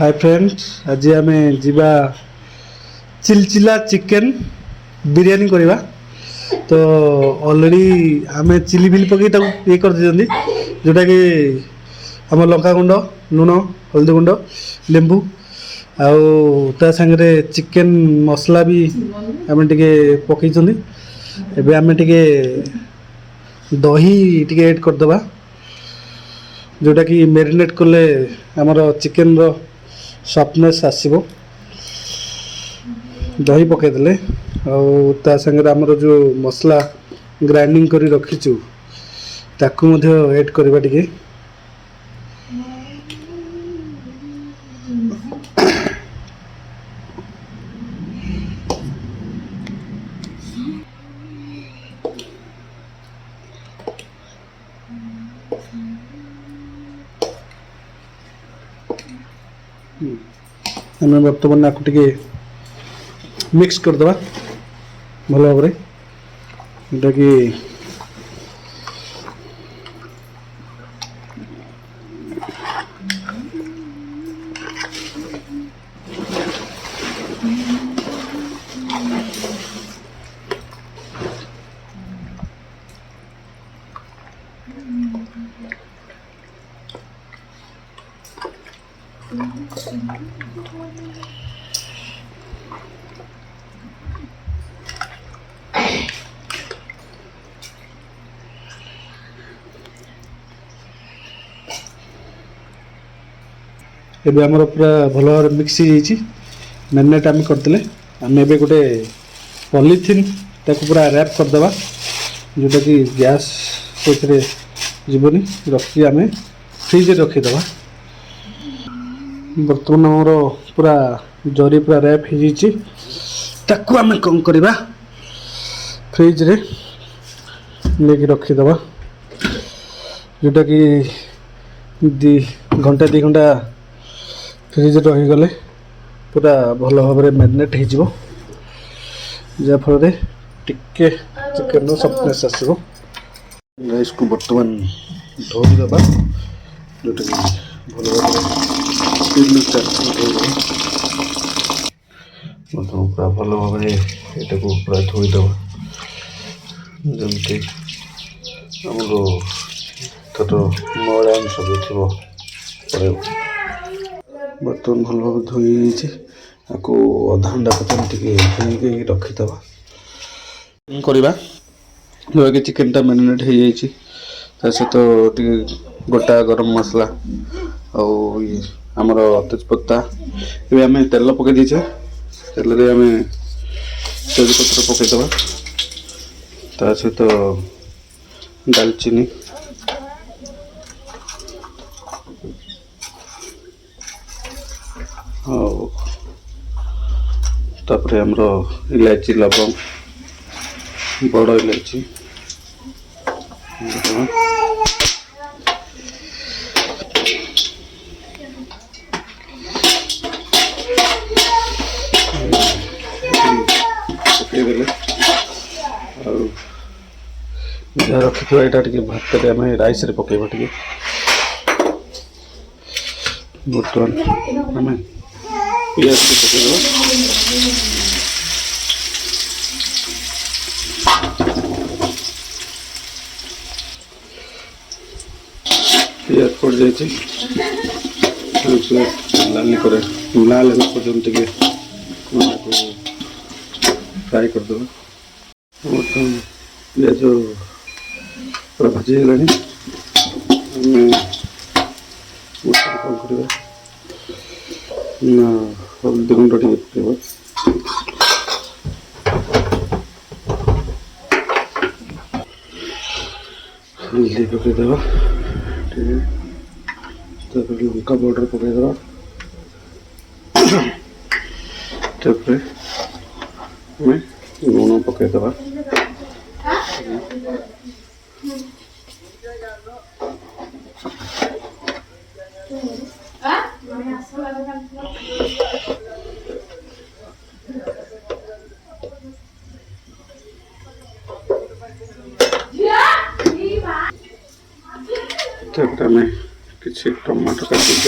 Hi friends, आज आम जीवा चिलचिला चिकेन बिरियानी करवा। तो ऑलरेडी आम चिली बिली पकई ये कर जोटा कि आम लंका गुंड लुण हल्दी गुंड लेंबू आउ ता संगे चिकेन मसला भी आम टे पकई एबे आम टे दही टे ऐड करदे जोटा कि मेरिनेट कले आमर चिकेन रो सफ्टनेस आसो। दही पकईदे ता संगे आमर जो मसला ग्राइंडिंग करी रखीचु ताकू ऐड करवा टिके। आम बर्तमान आपको टे मिक्स करदे भल भाव जोटा कि एबे हमर पूरा भल भाव मिक्स हो मैरिनेट आम करते आम ए गोटे पॉलीथिन ताको पूरा रैप करदे जोटा कि गैस जीवनी रखी आम फ्रिज रखीदे। बर्तमान आमर पूरा जरी पूरा रैप हो आम कौन करवा फ्रिज रे लेके रखीदे जोटा कि घंटा 2 घंटा फ्रिज रहीगले पूरा भल भाव मैरिनेट हो जाफल टिके चिकेन सफ्टनेस आसो। राइस को बर्तमान धोईदे जोटा कि भल भाव पूरा भल भाव यहाँ पूरा धोईदे जमती आमर तर मयला अंश भी थी बर्तमान भल भाव धोई आपको अधा घंटा पर्यटन टे रखीदे करवा जो कि चिकेन टा मैरिनेट हो जाए सहित गोटा गरम मसला आमर तेजपत्ता ये आम तेल पकई दीचे तेल आम तेजपत्र पकईदे ता सहित दालचीनी तापर आमर इलायची लवंग बड़ इलायची पकईदे जहाँ रखी यहाँ टे भात आम राइस पकईबा टे बर्तमान आम पियाज पकईदे पियाज पड़ जाए लाली लाल पर्यटन टे फ्राए करदे बर्तमान पियाज पूरा भाजी गलानी कौन कर हल्दी गुंड टे पकईबा हल्दी पकईदे लंका पाउडर पकईदे लुण पकईदे आम किसी टमाटो काटिक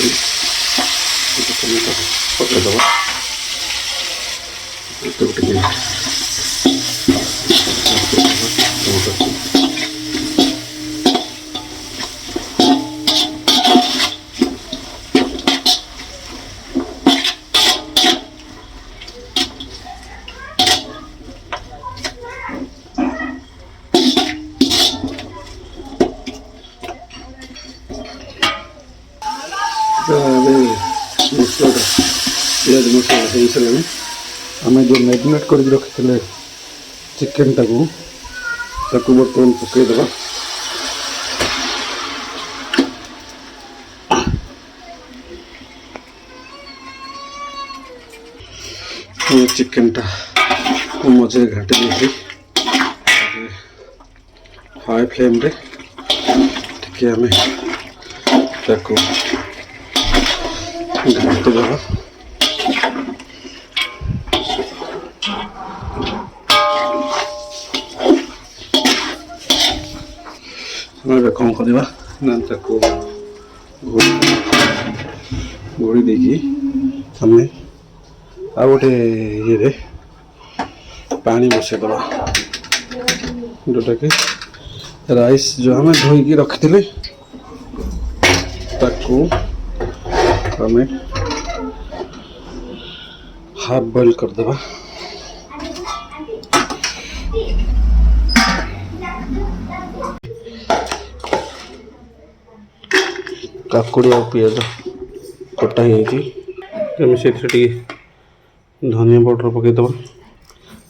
टमाटर पकईदबा मसला पिज मसला हो सारे आम जो मैरिनेट कर रखी चिकेन टाक बर्तमान पकईदबा चिकेन टा मझे घाटी दी हाई फ्लेम रे टिके आम घाटी दबा कौन करवा ना घोड़ी देखी आम आ गोटे ये पानी बसईदबा जोटा कि राइस जो आम धोईकी रखी आम हाफ बॉइल करदबा काकुड़ी और पिज कटा से धनिया पाउडर पकईदबा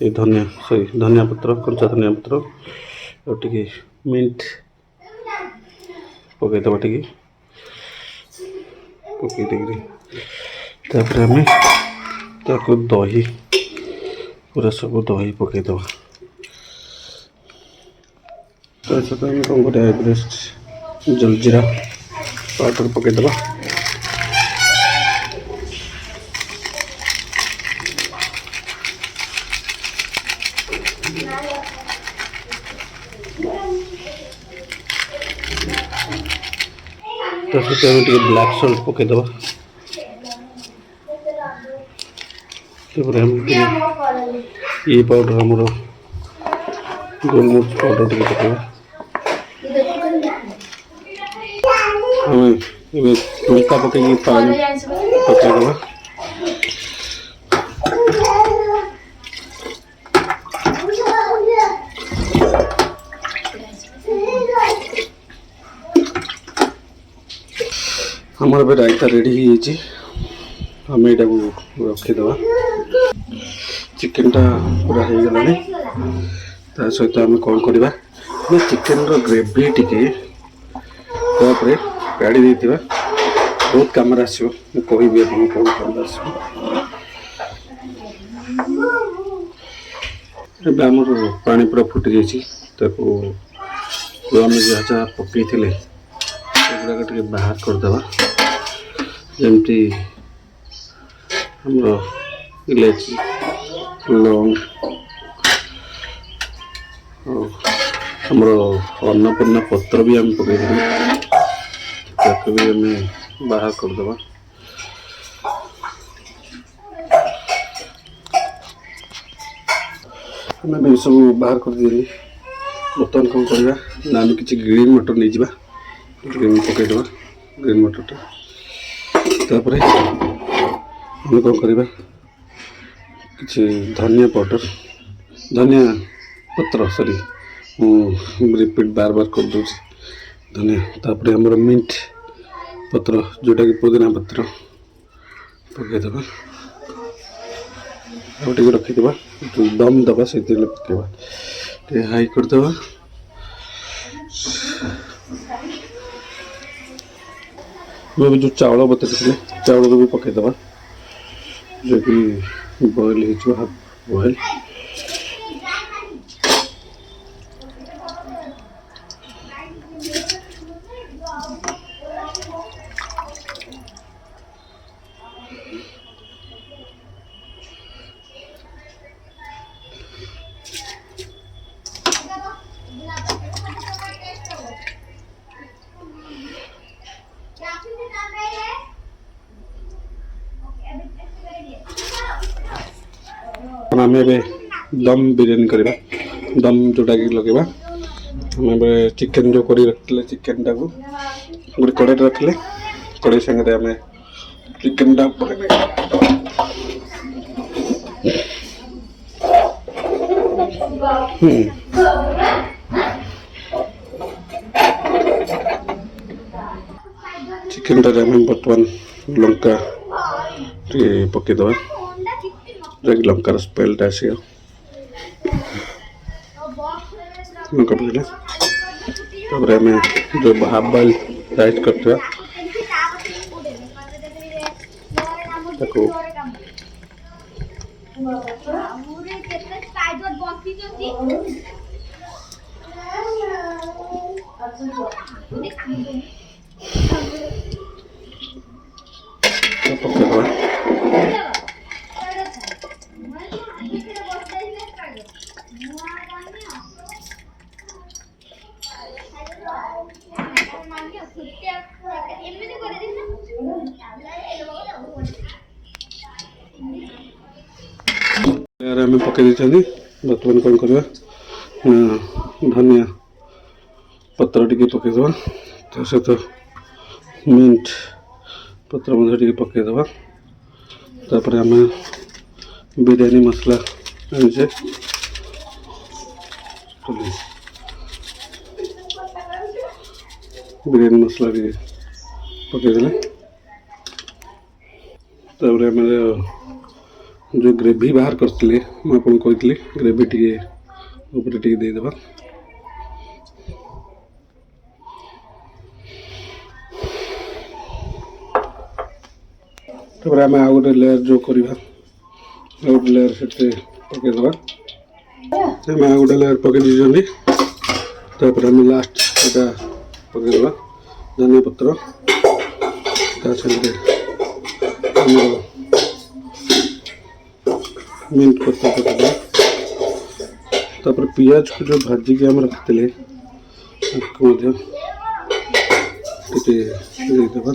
ये धनिया सॉरी धनिया पत्र कंचा धनिया पत्र और टी मिंट पकईदबा टी पकईदेक आम ताको दही पूरा सब दही पकईदबा सहित आम कौन कर एवरेस्ट जलजीरा पाउडर पकईदबा सहित ब्लैक सल्ट पकईदबा ये पाउडर आमर गोलमरीच पाउडर टी पकईबा लंका पकई पानी पकईदबा हमारे पे रायता रेडी आम यहाँ रखीदबा चिकेन टा पूरा हो गला सहित आम कौन करवा चिकेन ग्रेवी टी कप्रे काढ़ी देथिबा बहुत कम आसो कहि कौन कौन आस आमर पानी पूरा फुटी जाम जहाँ जहाँ पकई थे गुड़ाक बाहर करदे जमती इलायची लौंग आमर अन्नपूर्णा पत्र भी आम पकई भी आम बाहर करदे आम सब बाहर कर दिए बर्तमान कौन करवा ना आम कि ग्रीन मटर नहीं जावा ग्रीन पकईदबा ग्रीन मटर तापर आम कौन करवा कि धनिया पाउडर धनिया पत्र सॉरी रिपीट बार बार कर दूँ धनिया तापर आमर मिंट पत्र जोटा कि पुदीना पत्र पकईदबा टे रखीदबा दम दबा से पकईबा हाई करदबा जो चावल बतई चावल भी पकईदबा जो कि बॉयल हो हाफ बॉयल आम ए दम बिरियानी करवा दम जोटा कि लगे आम चिकेन जो कर रखते चिकेन टाक गोटे कड़े रखिले कड़े सागे आम चिकेन टा चिकेन टारे आम बर्तमान लंका पकईदे जो लंकार स्पेलटा आस लंका पकड़े तापर आम जो हाफ बॉइल राइस करते आम पकई बर्तमान कौन करवा धनिया पत्र टी पकईदे तो सहित मिंट पत्र टी पकईदे तापर आम बिरयानी मसला आनीचे बिरयानी मसला टी पकईदे तापर आम जो ग्रेवी बाहर करते मुझे कही ग्रेवी टी ऊपर टी देदेबा तापर आम आउ गोटे लेयर जो करवा गोटे लेयर से पकईदे आम आउ गोटे लेयर पकई दी तापर आम लास्ट एटा पकईदे धनिया पत्र मिंट पत्ता पकईदे तापर पियाज को जो भाजिक आम रखते देदेबा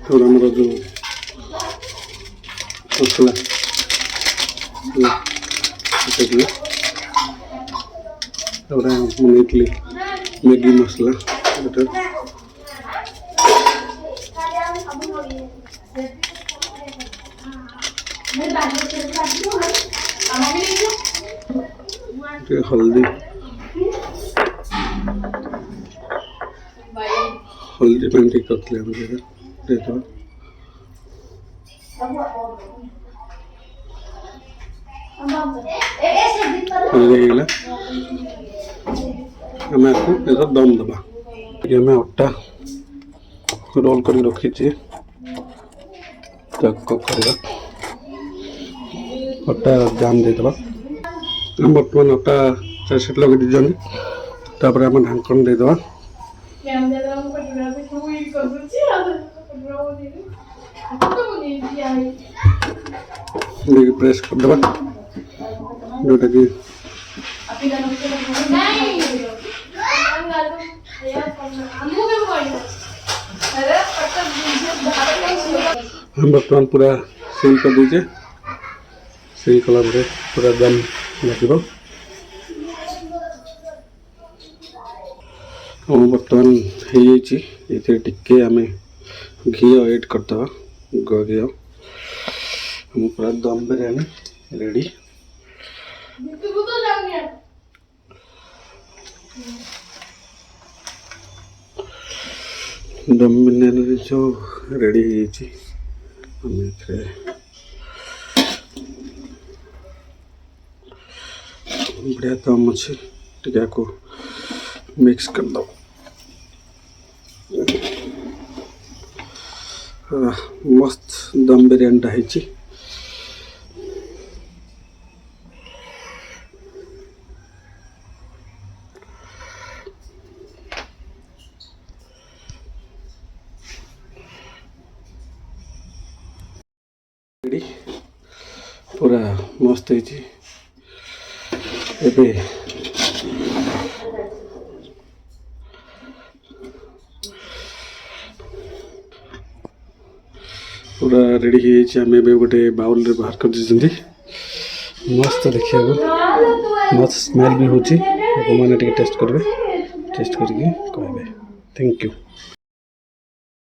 और हमारा जो मसला इडली मैगी मसला हल्दी हल्दी पानी ठीक करते देते आम आपको दम दबा आम अटा रोल कर रखी अटा जाम देदेबा आम बर्तमान अटा चार लगे दीजिए तापर आम ढांकन देदेबा प्रेस करदेबा जोटा कि हम बर्तमान पूरा सील कर दीजिए सील कला पूरा दम लगे हम बर्तमान हो टिके आम घी ऐड करदे घी हम पूरा दम बिरयानी रेडी दम बिरयानी जो रेडी बढ़िया दम अच्छे टिका को मिक्स कर दो मस्त दम बिरयानी है पूरा मस्त है ଏବେ पूरा रेडी हो आम ए गोटे बाउल रे बाहर कर दीजिए मस्त देखिए मस्त स्मेल भी होची मैंने टेस्ट करेंगे टेस्ट करके कहबे थैंक यू।